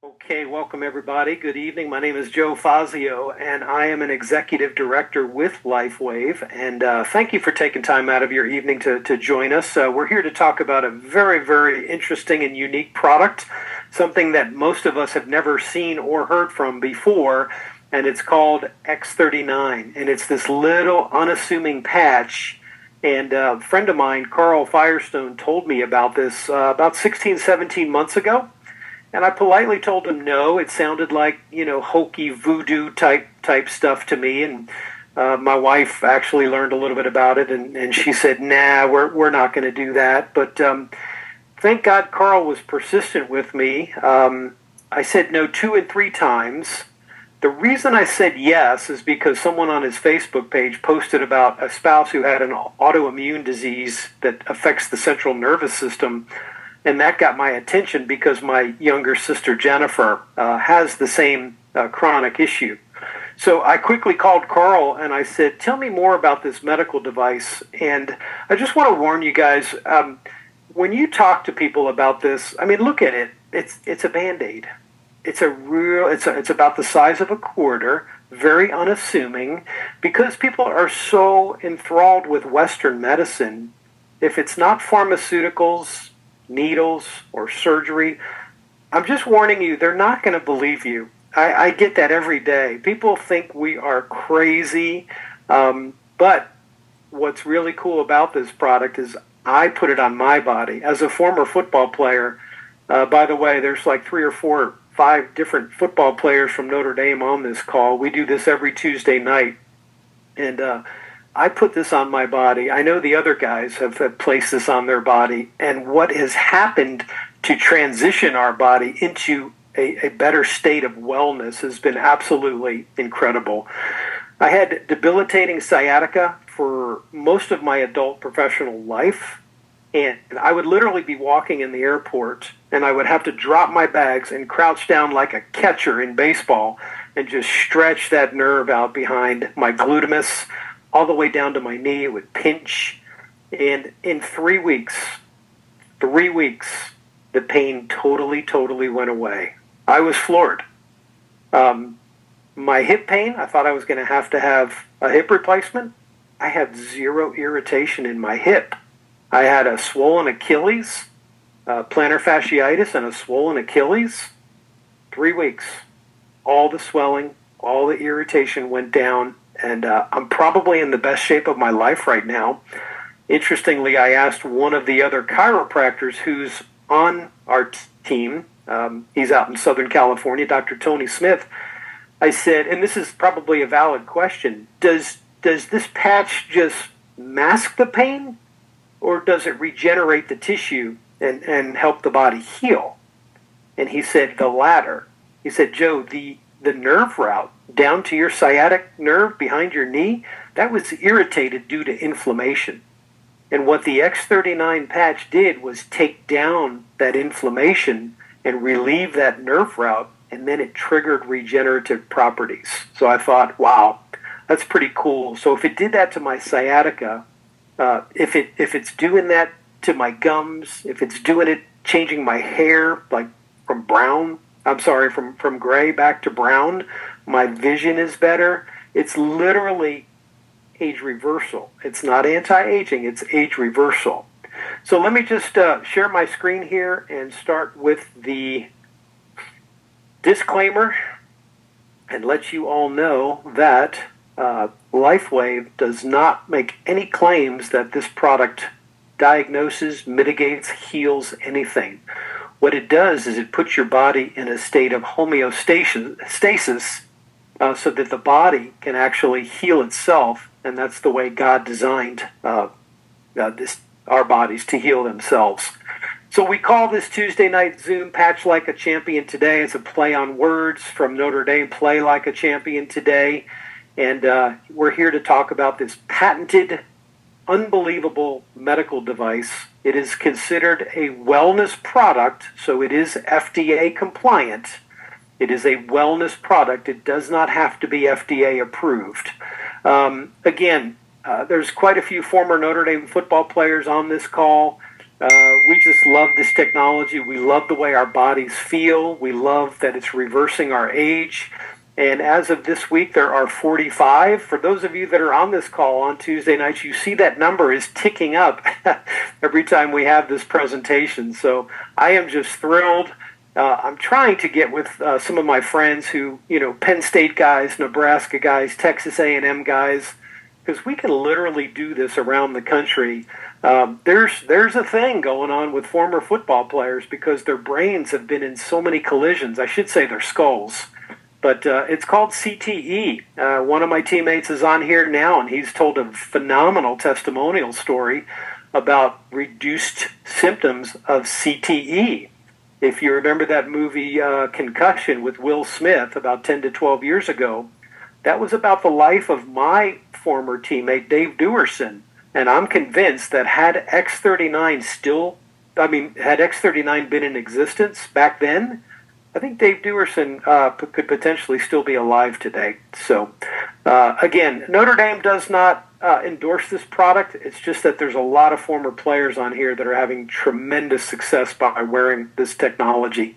Okay, welcome everybody. Good evening. My name is Joe Fazio, and I am an executive director with Lifewave. And thank you for taking time out of your evening to join us. We're here to talk about a very, very interesting and unique product, something that most of us have never seen or heard from before, and it's called X39. And it's this little unassuming patch. And a friend of mine, Carl Firestone, told me about this about 16, 17 months ago. And I politely told him no. It sounded like, hokey voodoo type stuff to me. And my wife actually learned a little bit about it, and she said, "Nah, we're not going to do that." But thank God Carl was persistent with me. I said no 2 and 3 times. The reason I said yes is because someone on his Facebook page posted about a spouse who had an autoimmune disease that affects the central nervous system. And that got my attention because my younger sister Jennifer has the same chronic issue. So I quickly called Carl and I said, "Tell me more about this medical device." And I just want to warn you guys, when you talk to people about this, I mean, look at it. It's a Band-Aid. It's about the size of a quarter, very unassuming, because people are so enthralled with Western medicine. If it's not pharmaceuticals, needles, or surgery, I'm just warning you, they're not going to believe you. I get that every day. People think we are crazy, but what's really cool about this product is I put it on my body. As a former football player, by the way, there's like 3 or 4, 5 different football players from Notre Dame on this call. We do this every Tuesday night, and I put this on my body. I know the other guys have placed this on their body. And what has happened to transition our body into a better state of wellness has been absolutely incredible. I had debilitating sciatica for most of my adult professional life. And I would literally be walking in the airport and I would have to drop my bags and crouch down like a catcher in baseball and just stretch that nerve out behind my gluteus all the way down to my knee. It would pinch. And in 3 weeks, the pain totally went away. I was floored. My hip pain, I thought I was going to have a hip replacement. I had 0 irritation in my hip. I had a swollen Achilles, plantar fasciitis, and a swollen Achilles. 3 weeks. All the swelling, all the irritation went down. And I'm probably in the best shape of my life right now. Interestingly, I asked one of the other chiropractors who's on our team, he's out in Southern California, Dr. Tony Smith. I said, and this is probably a valid question, does this patch just mask the pain, or does it regenerate the tissue and help the body heal? And he said the latter. He said, "Joe, the nerve route down to your sciatic nerve behind your knee, that was irritated due to inflammation. And what the X39 patch did was take down that inflammation and relieve that nerve route, and then it triggered regenerative properties." So I thought, wow, that's pretty cool. So if it did that to my sciatica, if it's doing that to my gums, if it's doing it, changing my hair, like from gray back to brown, my vision is better. It's literally age reversal. It's not anti-aging, it's age reversal. So let me just share my screen here and start with the disclaimer and let you all know that Lifewave does not make any claims that this product diagnoses, mitigates, heals anything. What it does is it puts your body in a state of homeostasis so that the body can actually heal itself, and that's the way God designed our bodies to heal themselves. So we call this Tuesday night Zoom Patch Like a Champion Today. It's a play on words from Notre Dame, Play Like a Champion Today. And we're here to talk about this patented, unbelievable medical device. It is considered a wellness product, so it is FDA compliant. It is a wellness product. It does not have to be FDA approved. Again, there's quite a few former Notre Dame football players on this call. We just love this technology. We love the way our bodies feel. We love that it's reversing our age. And as of this week, there are 45. For those of you that are on this call on Tuesday nights, you see that number is ticking up every time we have this presentation. So I am just thrilled. I'm trying to get with some of my friends who, Penn State guys, Nebraska guys, Texas A&M guys, because we can literally do this around the country. There's a thing going on with former football players because their brains have been in so many collisions. I should say their skulls. But it's called CTE. One of my teammates is on here now, and he's told a phenomenal testimonial story about reduced symptoms of CTE. If you remember that movie Concussion with Will Smith about 10 to 12 years ago, that was about the life of my former teammate, Dave Dewerson. And I'm convinced that had X39 been in existence back then, I think Dave Dewerson could potentially still be alive today. So, again, Notre Dame does not endorse this product. It's just that there's a lot of former players on here that are having tremendous success by wearing this technology.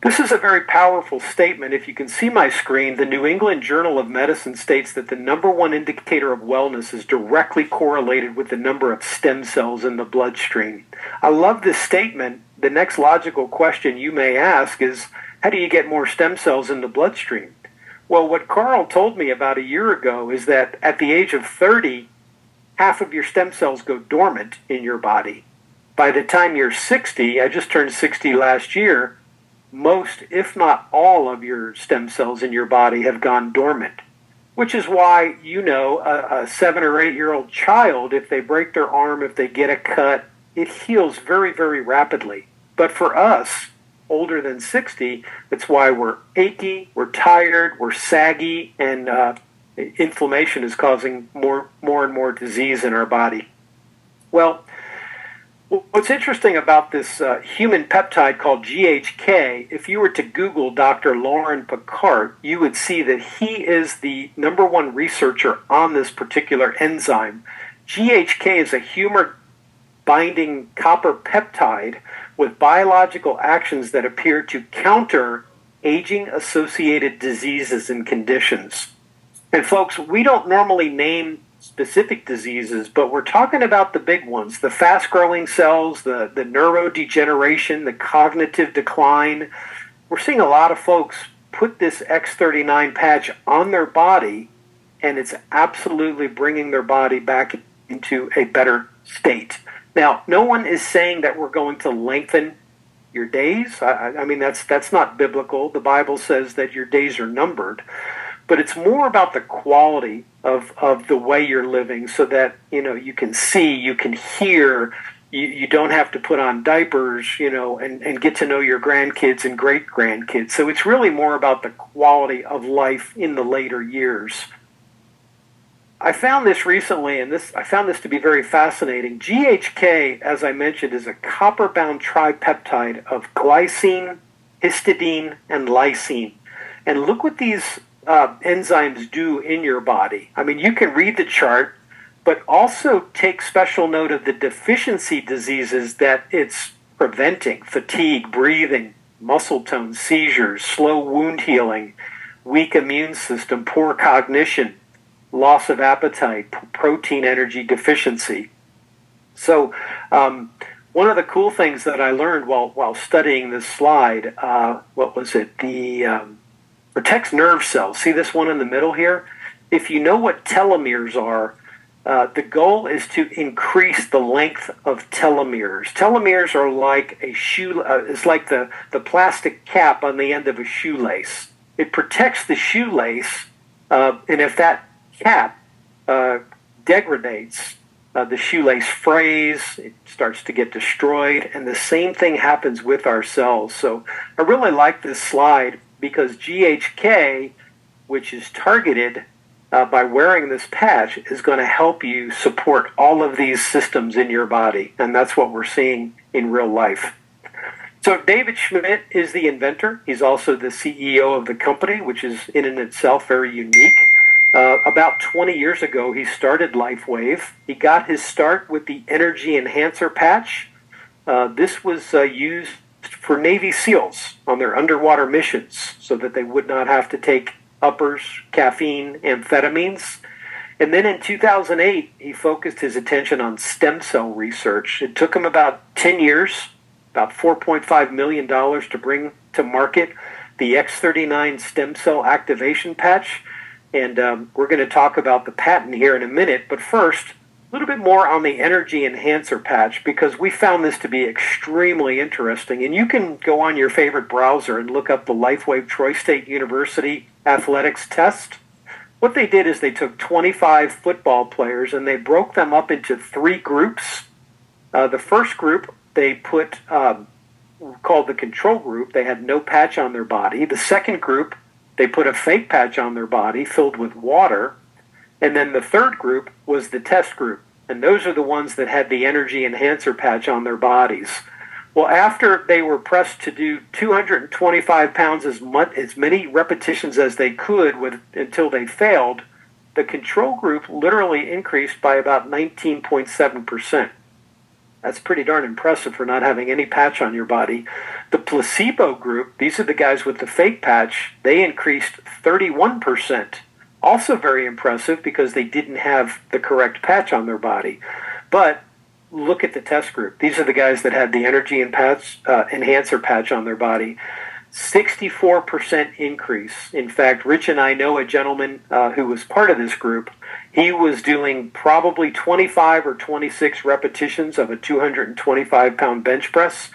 This is a very powerful statement. If you can see my screen, the New England Journal of Medicine states that the number one indicator of wellness is directly correlated with the number of stem cells in the bloodstream. I love this statement. The next logical question you may ask is, how do you get more stem cells in the bloodstream? Well, what Carl told me about a year ago is that at the age of 30, half of your stem cells go dormant in your body. By the time you're 60, I just turned 60 last year, most, if not all, of your stem cells in your body have gone dormant, which is why, a 7 or 8 year old child, if they break their arm, if they get a cut, it heals very, very rapidly. But for us, older than 60, that's why we're achy, we're tired, we're saggy, and inflammation is causing more and more disease in our body. Well, what's interesting about this human peptide called GHK, if you were to Google Dr. Lauren Picard, you would see that he is the number one researcher on this particular enzyme. GHK is a humor-binding copper peptide with biological actions that appear to counter aging-associated diseases and conditions. And folks, we don't normally name specific diseases, but we're talking about the big ones, the fast-growing cells, the neurodegeneration, the cognitive decline. We're seeing a lot of folks put this X39 patch on their body, and it's absolutely bringing their body back into a better state. Now, no one is saying that we're going to lengthen your days. I mean, that's not biblical. The Bible says that your days are numbered. But it's more about the quality of the way you're living so that, you can see, you can hear, you don't have to put on diapers, and get to know your grandkids and great-grandkids. So it's really more about the quality of life in the later years. I found this recently, and I found this to be very fascinating. GHK, as I mentioned, is a copper-bound tripeptide of glycine, histidine, and lysine. And look what these enzymes do in your body. I mean, you can read the chart, but also take special note of the deficiency diseases that it's preventing: fatigue, breathing, muscle tone, seizures, slow wound healing, weak immune system, poor cognition, loss of appetite, protein energy deficiency. So one of the cool things that I learned while studying this slide, protects nerve cells. See this one in the middle here? If you know what telomeres are, the goal is to increase the length of telomeres. Telomeres are like it's like the plastic cap on the end of a shoelace. It protects the shoelace, and if that cap degrades, the shoelace frays, it starts to get destroyed, and the same thing happens with our cells. So I really like this slide because GHK, which is targeted by wearing this patch, is going to help you support all of these systems in your body, and that's what we're seeing in real life. So David Schmidt is the inventor. He's also the CEO of the company, which is in and itself very unique. About 20 years ago, he started Lifewave. He got his start with the Energy Enhancer Patch. This was used for Navy SEALs on their underwater missions so that they would not have to take uppers, caffeine, amphetamines. And then in 2008, he focused his attention on stem cell research. It took him about 10 years, about $4.5 million to bring to market the X39 stem cell activation patch. And we're going to talk about the patent here in a minute. But first, a little bit more on the Energy Enhancer Patch, because we found this to be extremely interesting. And you can go on your favorite browser and look up the Lifewave Troy State University athletics test. What they did is they took 25 football players and they broke them up into 3 groups. The first group they put called the control group. They had no patch on their body. The second group, they put a fake patch on their body filled with water. And then the third group was the test group. And those are the ones that had the Energy Enhancer Patch on their bodies. Well, after they were pressed to do 225 pounds, as many repetitions as they could until they failed, the control group literally increased by about 19.7%. That's pretty darn impressive for not having any patch on your body. The placebo group, these are the guys with the fake patch, they increased 31%. Also very impressive because they didn't have the correct patch on their body. But look at the test group. These are the guys that had the Energy Enhancer Patch on their body. 64% increase. In fact, Rich and I know a gentleman who was part of this group. He was doing probably 25 or 26 repetitions of a 225-pound bench press.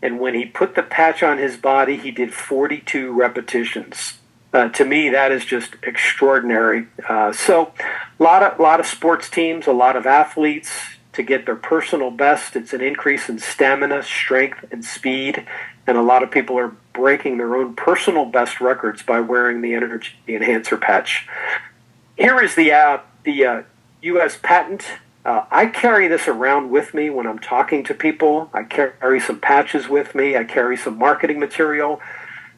And when he put the patch on his body, he did 42 repetitions. To me, that is just extraordinary. So a lot of sports teams, a lot of athletes, to get their personal best, it's an increase in stamina, strength, and speed. And a lot of people are breaking their own personal best records by wearing the Energy Enhancer Patch. Here is the U.S. patent. I carry this around with me when I'm talking to people. I carry some patches with me. I carry some marketing material.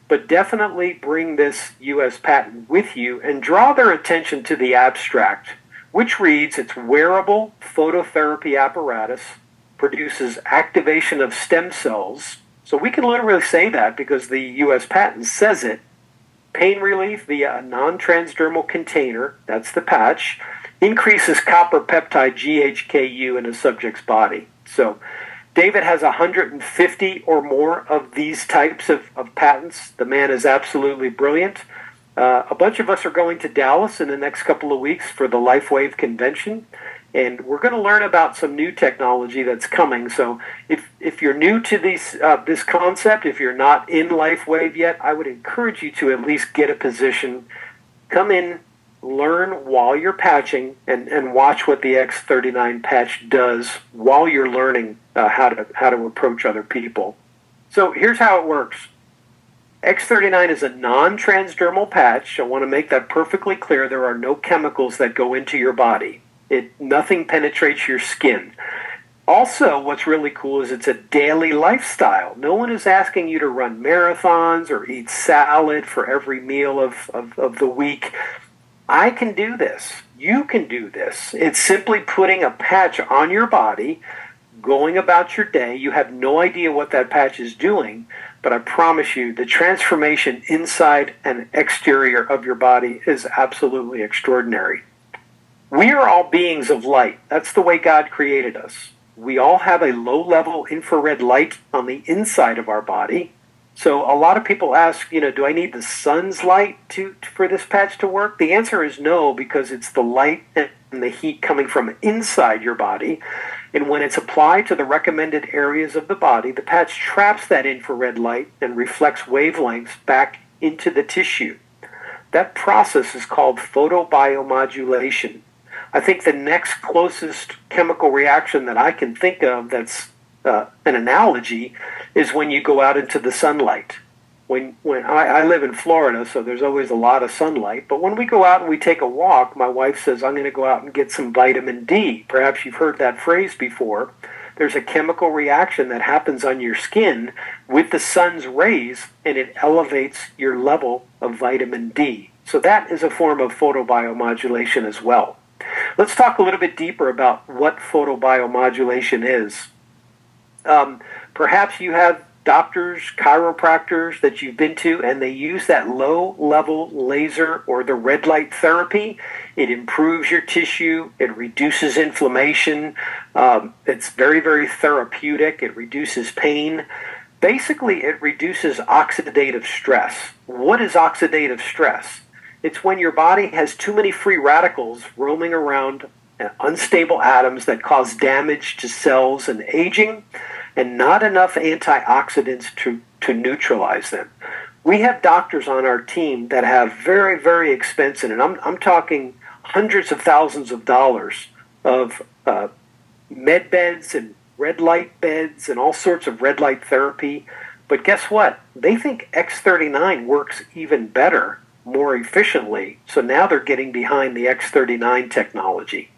But definitely bring this U.S. patent with you and draw their attention to the abstract, which reads, it's wearable phototherapy apparatus, produces activation of stem cells. So we can literally say that because the U.S. patent says it. Pain relief via a non-transdermal container, that's the patch, increases copper peptide GHKU in a subject's body. So David has 150 or more of these types of patents. The man is absolutely brilliant. A bunch of us are going to Dallas in the next couple of weeks for the Lifewave convention, and we're going to learn about some new technology that's coming. So if you're new to this concept, if you're not in Lifewave yet, I would encourage you to at least get a position, come in, learn while you're patching, and watch what the X39 patch does while you're learning how to approach other people. So here's how it works. X39 is a non-transdermal patch. I want to make that perfectly clear. There are no chemicals that go into your body. Nothing penetrates your skin. Also, what's really cool is it's a daily lifestyle. No one is asking you to run marathons or eat salad for every meal of the week. I can do this. You can do this. It's simply putting a patch on your body, going about your day. You have no idea what that patch is doing, but I promise you the transformation inside and exterior of your body is absolutely extraordinary. We are all beings of light. That's the way God created us. We all have a low-level infrared light on the inside of our body. So a lot of people ask, do I need the sun's light for this patch to work? The answer is no, because it's the light and the heat coming from inside your body. And when it's applied to the recommended areas of the body, the patch traps that infrared light and reflects wavelengths back into the tissue. That process is called photobiomodulation. I think the next closest chemical reaction that I can think of that's an analogy is when you go out into the sunlight. When I live in Florida, so there's always a lot of sunlight, but when we go out and we take a walk, my wife says, I'm going to go out and get some vitamin D. Perhaps you've heard that phrase before. There's a chemical reaction that happens on your skin with the sun's rays, and it elevates your level of vitamin D. So that is a form of photobiomodulation as well. Let's talk a little bit deeper about what photobiomodulation is. Perhaps you have doctors, chiropractors that you've been to, and they use that low-level laser or the red light therapy. It improves your tissue. It reduces inflammation. It's very, very therapeutic. It reduces pain. Basically, it reduces oxidative stress. What is oxidative stress? It's when your body has too many free radicals roaming around, unstable atoms that cause damage to cells and aging, and not enough antioxidants to neutralize them. We have doctors on our team that have very, very expensive, and I'm talking hundreds of thousands of dollars of med beds and red light beds and all sorts of red light therapy. But guess what? They think X39 works even better, more efficiently. So now they're getting behind the X39 technology.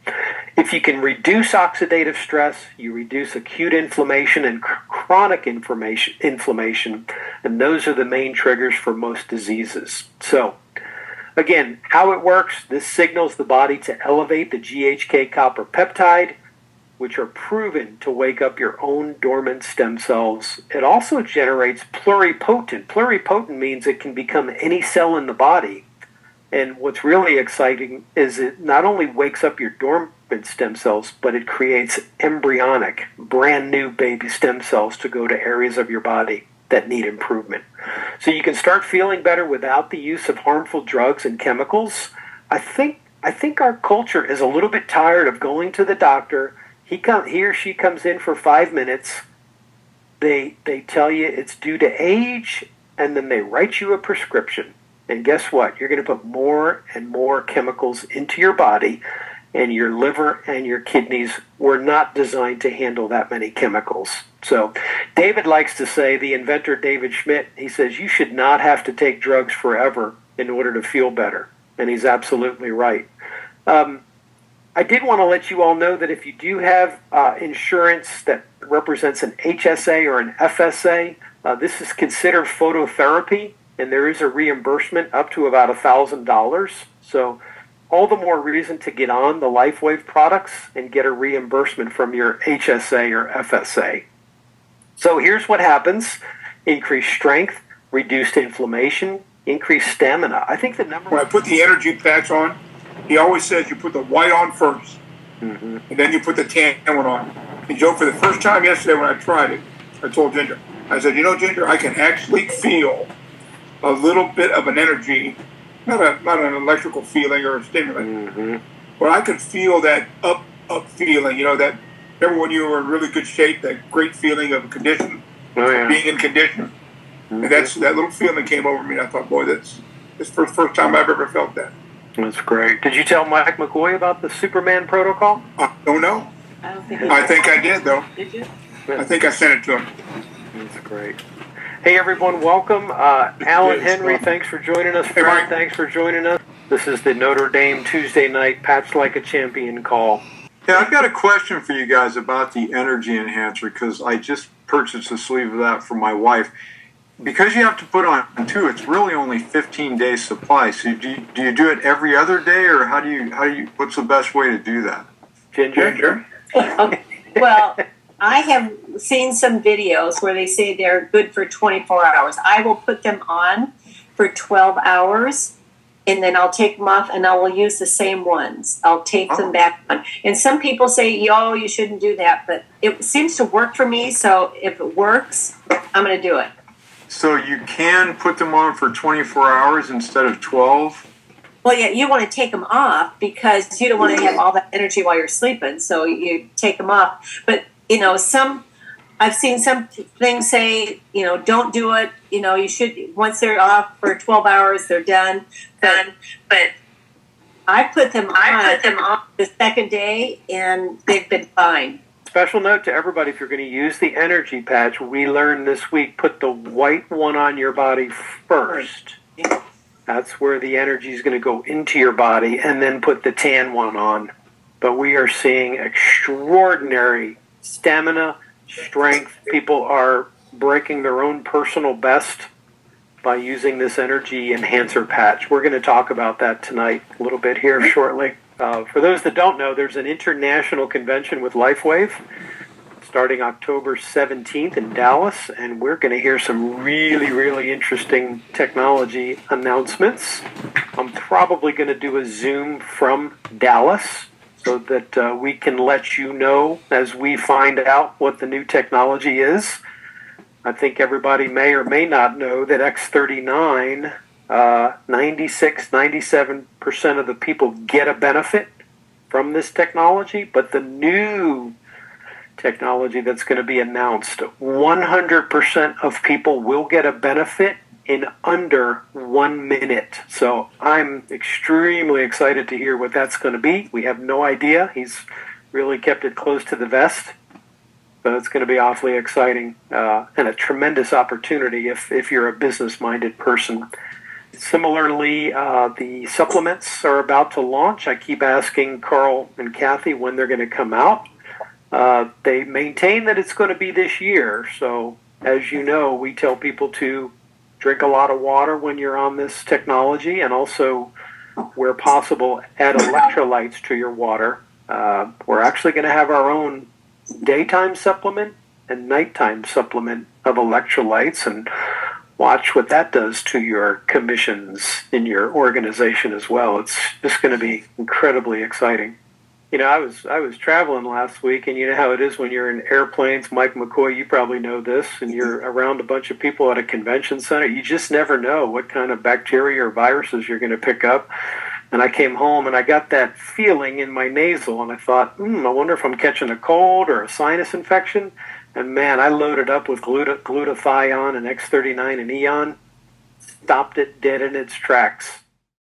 If you can reduce oxidative stress, you reduce acute inflammation and chronic inflammation, and those are the main triggers for most diseases. So, again, how it works, this signals the body to elevate the GHK copper peptide, which are proven to wake up your own dormant stem cells. It also generates pluripotent. Pluripotent means it can become any cell in the body. And what's really exciting is it not only wakes up your dormant stem cells, but it creates embryonic, brand new baby stem cells to go to areas of your body that need improvement. So you can start feeling better without the use of harmful drugs and chemicals. I think our culture is a little bit tired of going to the doctor. He or she comes in for 5 minutes. They tell you it's due to age, and then they write you a prescription. And guess what? You're going to put more and more chemicals into your body, and your liver and your kidneys were not designed to handle that many chemicals. So David likes to say, the inventor David Schmidt, he says, you should not have to take drugs forever in order to feel better. And he's absolutely right. I did want to let you all know that if you do have insurance that represents an HSA or an FSA, this is considered phototherapy, and there is a reimbursement up to about $1,000. So all the more reason to get on the Lifewave products and get a reimbursement from your HSA or FSA. So here's what happens. Increased strength, reduced inflammation, increased stamina. I think the number... When I put the energy patch on, he always says you put the white on first, and then you put the tan one on. And Joe, for the first time yesterday when I tried it, I told Ginger, I said, you know, Ginger, I can actually feel a little bit of an energy, not an electrical feeling or a stimulant, but I could feel that up feeling, you know, that, remember when you were in really good shape, that great feeling of condition, being in condition. And that little feeling came over me, and I thought, boy, this is the first time I've ever felt that. That's great. Did you tell Mike McCoy about the Superman protocol? I don't know. I think I did, though. Did you? I think I sent it to him. That's great. Hey, everyone, welcome. Alan Henry, thanks for joining us. Fred, thanks for joining us. This is the Notre Dame Tuesday night Patch Like a Champion call. Yeah, I've got a question for you guys about the energy enhancer, because I just purchased a sleeve of that for my wife. Because you have to put on two, it's really only 15 days supply. So do you do it every other day, or how do you what's the best way to do that? Ginger? Okay. Well, I have seen some videos where they say they're good for 24 hours. I will put them on for 12 hours, and then I'll take them off, and I will use the same ones. I'll take them back on. And some people say, you shouldn't do that, but it seems to work for me, so if it works, I'm going to do it. So you can put them on for 24 hours instead of 12? Well, yeah, you want to take them off because you don't want to have all that energy while you're sleeping, so you take them off. But, you know, I've seen some things say, don't do it. You should, once they're off for 12 hours, they're done. But I put them on the second day, and they've been fine. Special note to everybody, if you're going to use the energy patch, we learned this week, put the white one on your body first. That's where the energy is going to go into your body, and then put the tan one on. But we are seeing extraordinary stamina, strength. People are breaking their own personal best. by using this energy enhancer patch. We're going to talk about that tonight a little bit here shortly. For those that don't know, there's an international convention with Lifewave starting October 17th in Dallas, and we're going to hear some really, really interesting technology announcements. I'm probably going to do a Zoom from Dallas so that we can let you know as we find out what the new technology is. I think everybody may or may not know that X39, 96, 97% of the people get a benefit from this technology, but the new technology that's going to be announced, 100% of people will get a benefit in under 1 minute. So I'm extremely excited to hear what that's going to be. We have no idea. He's really kept it close to the vest. So it's going to be awfully exciting and a tremendous opportunity if you're a business-minded person. Similarly, the supplements are about to launch. I keep asking Carl and Kathy when they're going to come out. They maintain that it's going to be this year. So, as you know, we tell people to drink a lot of water when you're on this technology, and also, where possible, add electrolytes to your water. We're actually going to have our own daytime supplement and nighttime supplement of electrolytes, and watch what that does to your commissions in your organization as well. It's just going to be incredibly exciting. You know, I was traveling last week, and you know how it is when you're in airplanes. Mike McCoy, you probably know this, and you're around a bunch of people at a convention center. You just never know what kind of bacteria or viruses you're going to pick up. And I came home, and I got that feeling in my nasal, and I thought, I wonder if I'm catching a cold or a sinus infection. And man, I loaded up with glutathione and X39 and Eon, stopped it dead in its tracks.